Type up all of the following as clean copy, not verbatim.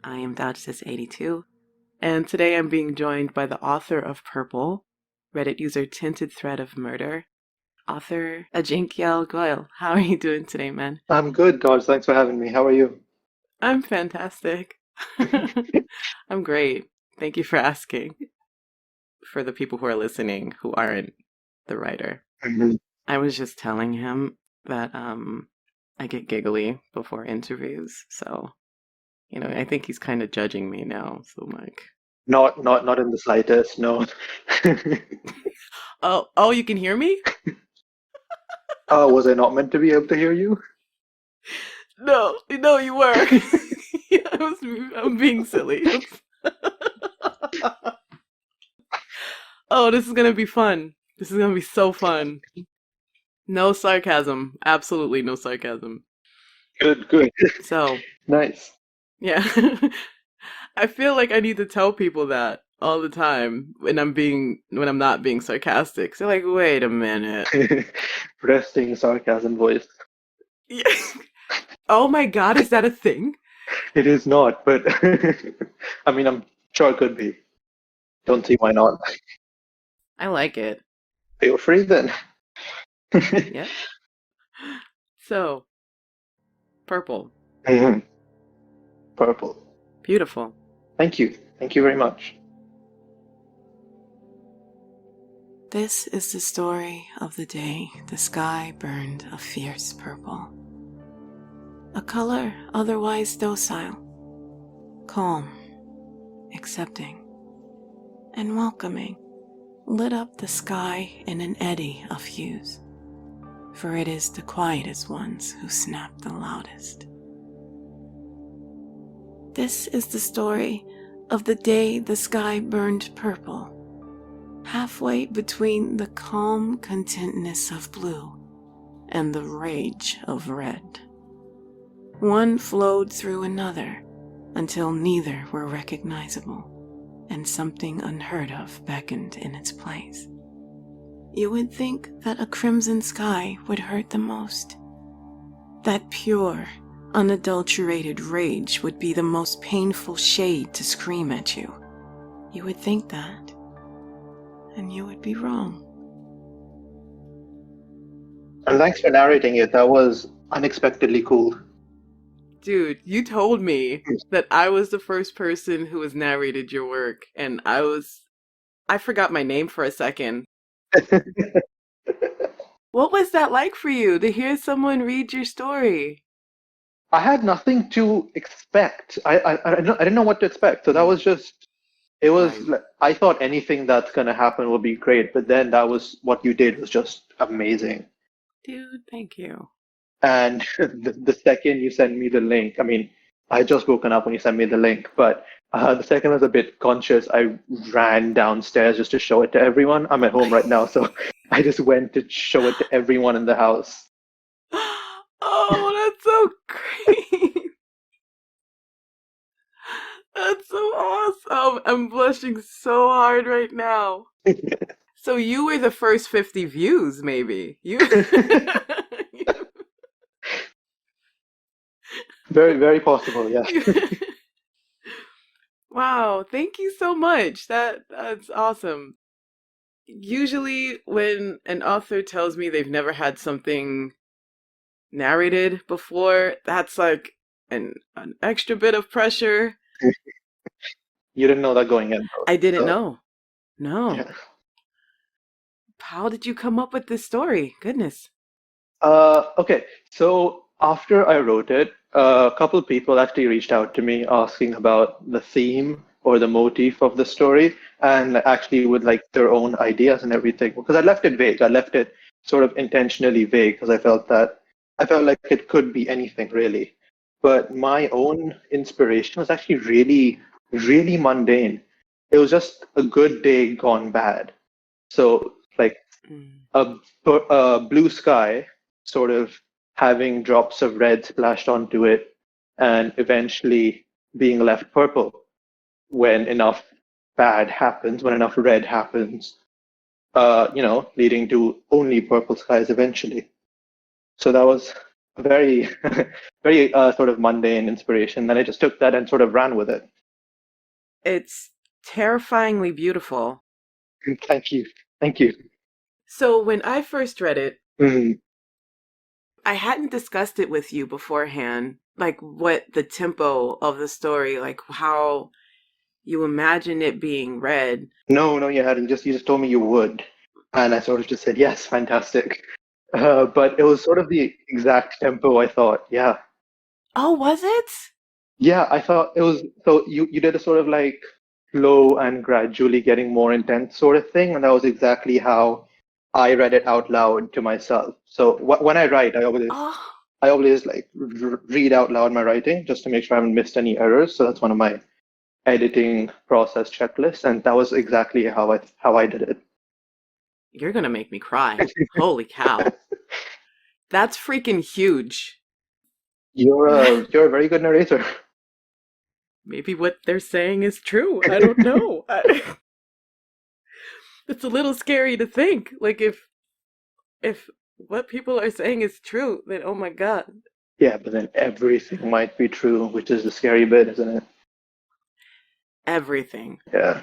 I am DodgeThis82, and today I'm being joined by the author of Purple, Reddit user TintedThreadOfMurder, author Ajinkyal Goyal. How are you doing today, man? I'm good, Dodge. Thanks for having me. How are you? I'm fantastic. I'm great. Thank you for asking. For the people who are listening who aren't the writer, Mhm. I was just telling him that I get giggly before interviews, so I think he's kind of judging me now. So I'm like, Not in the slightest. No. oh, you can hear me? Was I not meant to be able to hear you? No, you were. Yeah, I'm being silly. Oh, this is gonna be fun. This is gonna be so fun. No sarcasm. Absolutely no sarcasm. Good, good. So, Nice. yeah. I feel like I need to tell people that all the time when I'm not being sarcastic. So like, wait a minute. Resting sarcasm voice. Yeah. Oh my God, is that a thing? It is not, but I mean, I'm sure it could be. Don't see why not. I like it. Feel free then. Yep. So, purple. Mhm. Purple. Beautiful. Thank you. Thank you very much. This is the story of the day the sky burned a fierce purple. A color otherwise docile, calm, accepting, and welcoming, lit up the sky in an eddy of hues. For it is the quietest ones who snap the loudest. This is the story of the day the sky burned purple, halfway between the calm contentness of blue and the rage of red. One flowed through another until neither were recognizable, and something unheard of beckoned in its place. You would think that a crimson sky would hurt the most. That pure, unadulterated rage would be the most painful shade to scream at you. You would think that, and you would be wrong. And thanks for narrating it. That was unexpectedly cool. Dude, you told me that I was the first person who has narrated your work, and I forgot my name for a second. What was that like for you to hear someone read your story? I had nothing to expect. I didn't know what to expect. So that was just it was Right. I thought anything that's gonna happen would be great, but then that was what you did was just amazing. Dude, thank you. And the second you sent me the link, I mean, I had just woken up when you sent me the link, but the second I was a bit conscious, I ran downstairs just to show it to everyone. I'm at home right now, so I just went to show it to everyone in the house. Oh, that's so great. That's so awesome. I'm blushing so hard right now. So you were the first 50 views, maybe. You Very, very possible, yeah. Wow, thank you so much. That's awesome. Usually when an author tells me they've never had something narrated before, that's like an extra bit of pressure. You didn't know that going in, though. I didn't So, know. No. yeah. How did you come up with this story? Goodness. Okay, so after I wrote it, a couple people actually reached out to me asking about the theme or the motif of the story, and actually with like their own ideas and everything. Because I left it vague. I left it sort of intentionally vague because I felt like it could be anything really. But my own inspiration was actually really, really mundane. It was just a good day gone bad. So like Mm. a blue sky sort of having drops of red splashed onto it and eventually being left purple when enough bad happens, when enough red happens, leading to only purple skies eventually. So very, very sort of mundane inspiration. And I just took that and sort of ran with it. It's terrifyingly beautiful. Thank you. Thank you. So when I first read it, Mm. I hadn't discussed it with you beforehand, like what the tempo of the story, like how you imagine it being read. No, no, you hadn't. You just told me you would, and I sort of just said yes, fantastic. But it was sort of the exact tempo I thought. Yeah, Oh, was it? yeah, I thought it was. So you did a sort of like slow and gradually getting more intense sort of thing, and that was exactly how I read it out loud to myself. So when I write, Oh, I always like read out loud my writing just to make sure I haven't missed any errors. So that's one of my editing process checklists, and that was exactly how I did it. you're gonna make me cry. Holy cow. That's freaking huge. You're a very good narrator. Maybe what they're saying is true. I don't know. It's a little scary to think. Like if what people are saying is true, then oh my God. Yeah, but then everything might be true, which is the scary bit, isn't it? Everything. Yeah.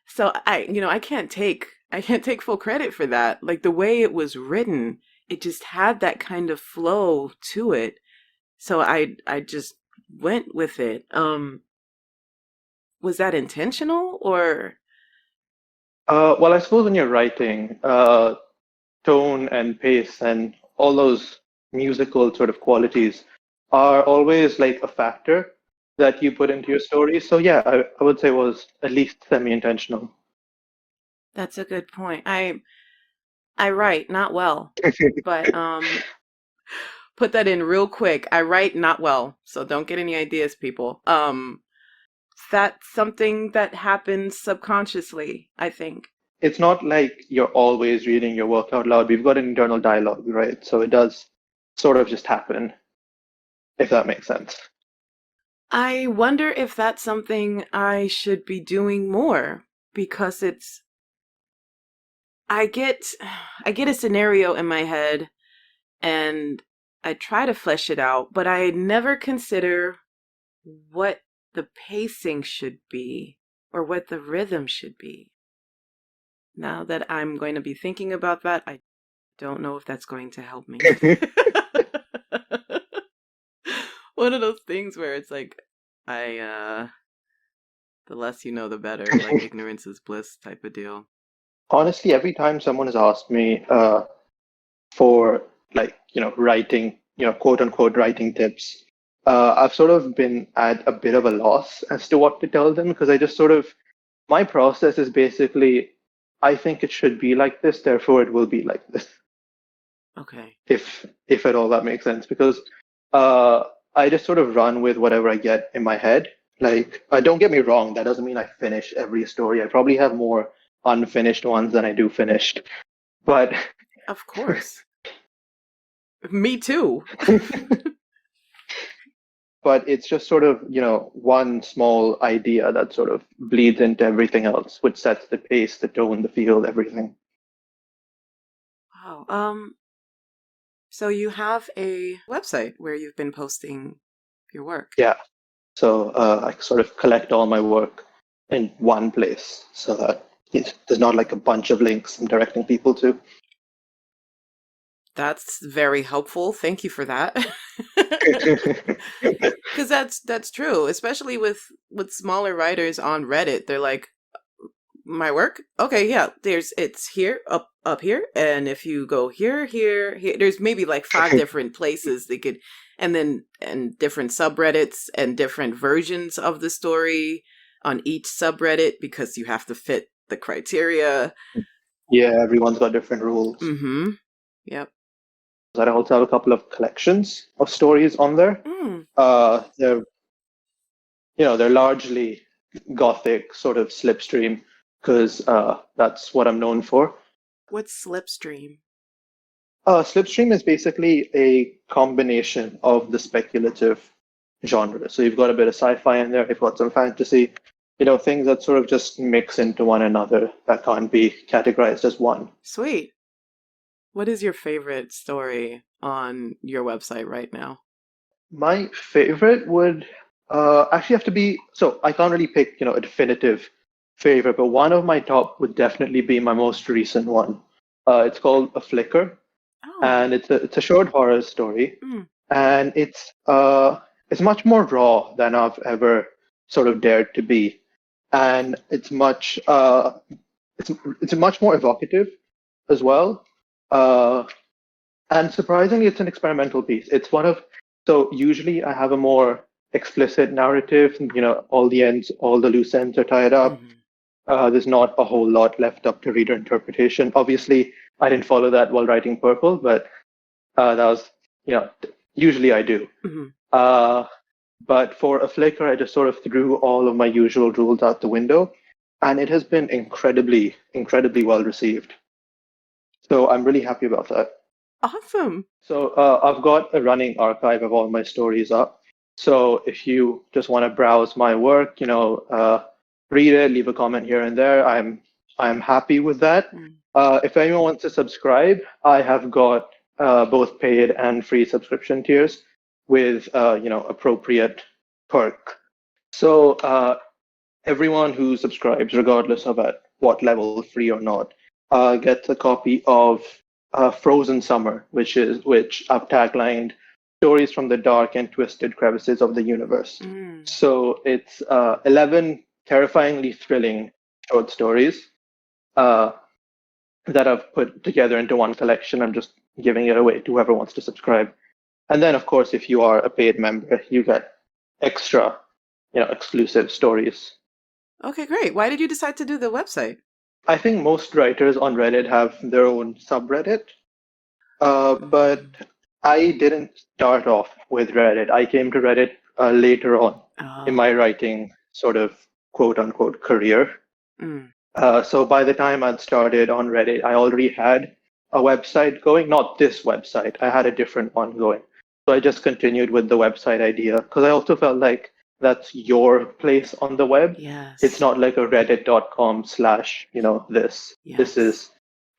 So I can't take full credit for that. Like the way it was written, it just had that kind of flow to it. So I just went with it. Was that intentional or Well, I suppose when you're writing, tone and pace and all those musical sort of qualities are always like a factor that you put into your story. So yeah, I would say it was at least semi-intentional. that's a good point. I write not well, but put that in real quick. I write not well, so don't get any ideas, people. That's something that happens subconsciously, I think. It's not like you're always reading your work out loud. We've got an internal dialogue, right? So it does sort of just happen, if that makes sense. I wonder if that's something I should be doing more because it's I get I get a scenario in my head and I try to flesh it out, but I never consider what the pacing should be or what the rhythm should be. Now that I'm going to be thinking about that, I don't know if that's going to help me. One of those things where it's like, the less you know, the better. Like ignorance is bliss type of deal. Honestly, every time someone has asked me for like, writing, quote unquote writing tips, I've sort of been at a bit of a loss as to what to tell them because I just sort of, my process is basically, I think it should be like this, therefore it will be like this. Okay. If at all that makes sense, because uh, I just sort of run with whatever I get in my head. Like, don't get me wrong, that doesn't mean I finish every story. I probably have more unfinished ones than I do finished. But Of course. Me too. but it's just sort of, one small idea that sort of bleeds into everything else, which sets the pace, the tone, the feel, everything. Wow. So you have a website where you've been posting your work. Yeah. So I sort of collect all my work in one place so that there's not like a bunch of links I'm directing people to. That's very helpful. Thank you for that. Because that's true, especially with smaller writers on Reddit. They're like, my work, okay, yeah. It's here, up here, and if you go here, there's maybe like five different places they could, and different subreddits and different versions of the story on each subreddit because you have to fit the criteria. Yeah, everyone's got different rules. Mm-hmm. Yep. I also have a couple of collections of stories on there. Mm. They're they're largely gothic, sort of slipstream, because that's what I'm known for. What's Slipstream? Slipstream is basically a combination of the speculative genre. So you've got a bit of sci-fi in there, you've got some fantasy, things that sort of just mix into one another that can't be categorized as one. Sweet. What is your favorite story on your website right now? My favorite would actually have to be, so I can't really pick, a definitive favorite, but one of my top would definitely be my most recent one. It's called A Flicker, Oh. and it's a short horror story, Mm. and it's much more raw than I've ever sort of dared to be, and it's much more evocative as well. Uh, and surprisingly, it's an experimental piece. It's one of, so usually I have a more explicit narrative, all the ends, all the loose ends are tied up. Hmm. There's not a whole lot left up to reader interpretation. Obviously, I didn't follow that while writing Purple, but that was, usually I do. Hmm. Uh, but for a flicker, I just sort of threw all of my usual rules out the window, and it has been incredibly, incredibly well received. So I'm really happy about that. Awesome. So I've got a running archive of all my stories up. So if you just want to browse my work, read it, leave a comment here and there, I'm happy with that. Mm. If anyone wants to subscribe, I have got both paid and free subscription tiers with appropriate perk. So everyone who subscribes, regardless of at what level, free or not, gets a copy of Frozen Summer, which I've taglined stories from the dark and twisted crevices of the universe. Mm. So it's 11 terrifyingly thrilling short stories uh, that I've put together into one collection. I'm just giving it away to whoever wants to subscribe. And then, of course, if you are a paid member, you get extra, exclusive stories. Okay, great. Why did you decide to do the website? I think most writers on Reddit have their own subreddit, but Mm. I didn't start off with Reddit. I came to Reddit later on in Oh. my writing sort of quote unquote career. Mm. So by the time I'd started on Reddit, I already had a website going, not this website, I had a different one going. So I just continued with the website idea because I also felt like that's your place on the web. It's Yes. not like a reddit.com slash, this. This Yes. is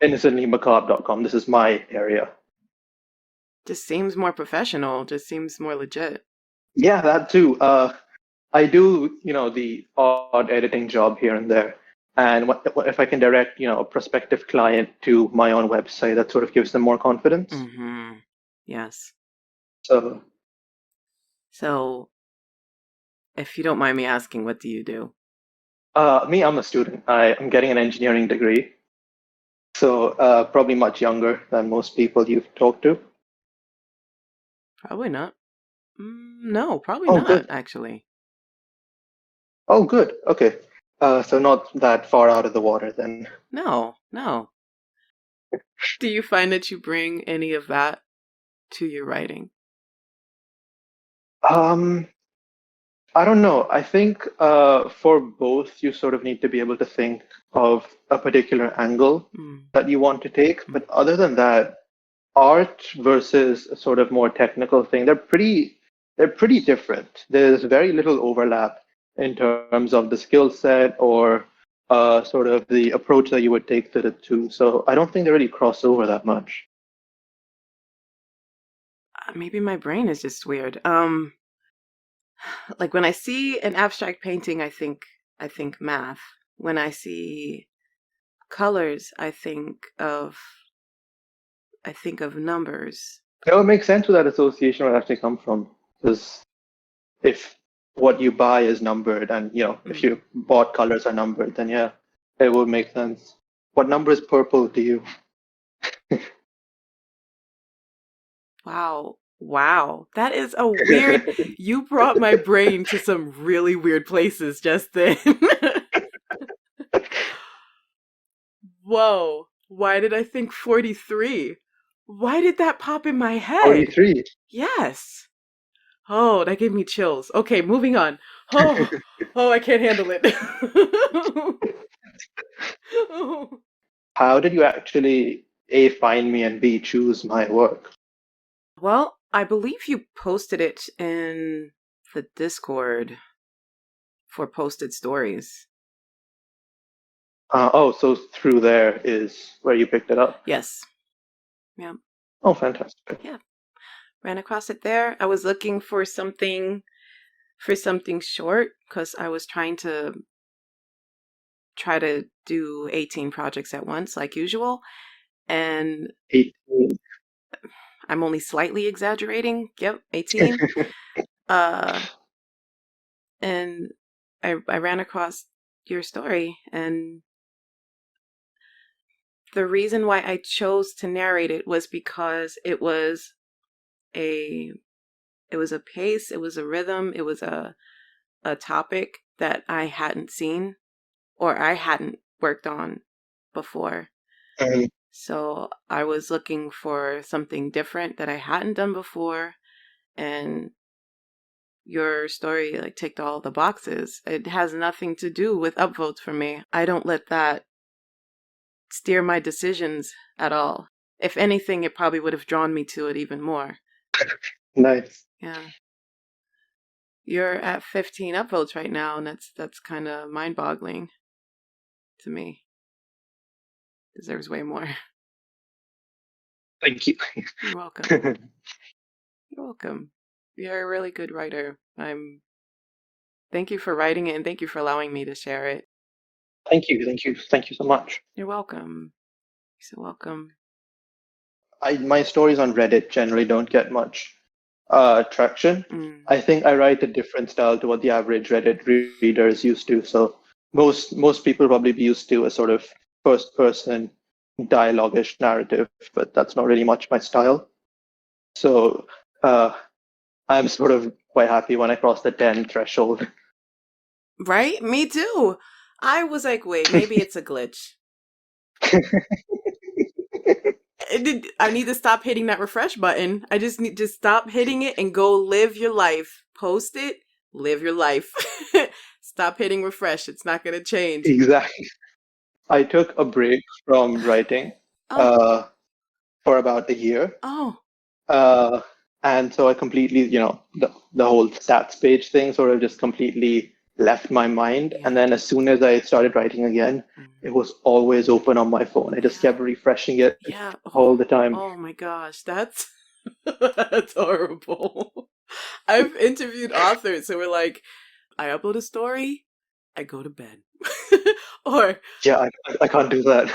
innocentlymacabre.com. This is my area. Just seems more professional. Just seems more legit. Yeah, that too. I do, the odd editing job here and there. And if I can direct, a prospective client to my own website, that sort of gives them more confidence. Mm-hmm. Yes. So, So, if you don't mind me asking, what do you do? me, I'm a student. I'm getting an engineering degree. So, probably much younger than most people you've talked to. Probably not. No, probably Oh, not, good. actually. Oh, good. Okay. So not that far out of the water then. No, no. Do you find that you bring any of that to your writing? Um, I don't know. I think for both, you sort of need to be able to think of a particular angle Mm. that you want to take. Mm. But other than that, art versus a sort of more technical thing, they're pretty different. There's very little overlap in terms of the skill set or sort of the approach that you would take to the two. So I don't think they really cross over that much. Maybe my brain is just weird. Like when I see an abstract painting, I think math. When I see colors, I think of numbers. It would make sense where that association would actually come from. Because if what you buy is numbered and if Mm. you bought colors are numbered, then yeah, it would make sense. What number is purple to you? Wow. Wow. That is a weird. You brought my brain to some really weird places just then. Whoa. Why did I think 43? Why did that pop in my head? 43. Yes. Oh, that gave me chills. Okay, moving on. Oh, oh, I can't handle it. How did you actually A, find me, and B, choose my work? Well, I believe you posted it in the Discord for posted stories. Oh, so through there is where you picked it up. Yes. Yeah. Oh, fantastic. Yeah. Ran across it there. I was looking for something short because I was try to do 18 projects at once, like usual. And 18. I'm only slightly exaggerating. Yep, 18. And I ran across your story, and the reason why I chose to narrate it was because it was a pace, it was a rhythm, it was a topic that I hadn't seen or I hadn't worked on before. Um, So I was looking for something different that I hadn't done before, and your story like ticked all the boxes. It has nothing to do with upvotes for me. I don't let that steer my decisions at all. If anything, it probably would have drawn me to it even more. nice. Yeah. You're at 15 upvotes right now, and that's kind of mind-boggling to me. Deserves way more. Thank you. You're welcome. You're welcome. You're a really good writer. Thank you for writing it, and thank you for allowing me to share it. Thank you. Thank you so much. You're welcome. You're so welcome. My stories on Reddit generally don't get much traction. Mm. I think I write a different style to what the average Reddit reader is used to. So most people probably be used to a sort of first person dialogue-ish narrative, but that's not really much my style. So I'm sort of quite happy when I cross the 10 threshold. Right? Me too. I was like, wait, maybe it's a glitch. I need to stop hitting that refresh button. I just need to stop hitting it and go live your life. Post it, live your life. Stop hitting refresh. It's not going to change. Exactly. I took a break from writing Oh, for about a year. oh, Uh, and so I completely, the whole stats page thing sort of just completely left my mind. yeah. And then as soon as I started writing again, it was always open on my phone. I just Yeah. kept refreshing it Yeah. all the time. Oh my gosh, that's that's horrible. I've interviewed authors who were like, I upload a story, I go to bed. Or Yeah, I can't do that.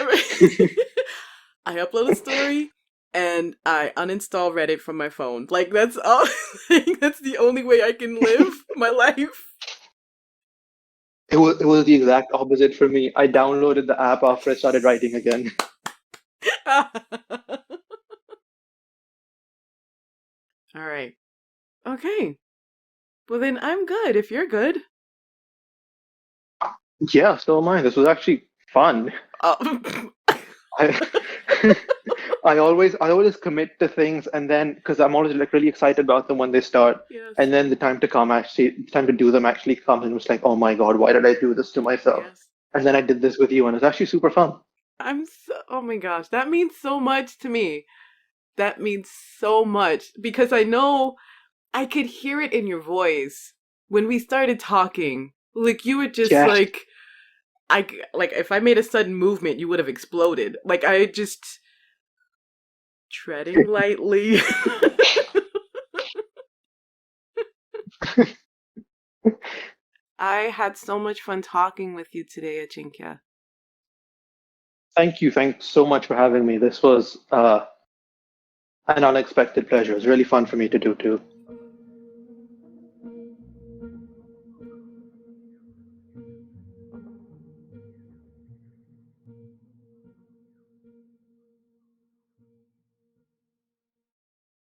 I upload a story and I uninstall Reddit from my phone. Like that's all that's the only way I can live my life. It was the exact opposite for me. I downloaded the app after I started writing again. All right. Okay. Well then I'm good if you're good. Yeah, so am I. This was actually fun. Oh. I I always commit to things, and then because I'm always like really excited about them when they start, Yes. and then the time to do them actually comes, and it's like, oh my God, why did I do this to myself? Yes. And then I did this with you, and it's actually super fun. Oh my gosh, that means so much to me. That means so much because I know I could hear it in your voice when we started talking. Like you were just Yeah, like if I made a sudden movement, you would have exploded. Like I just treading lightly. I had so much fun talking with you today, Ajinkya. thank you. Thanks so much for having me. This was an unexpected pleasure. It was really fun for me to do too.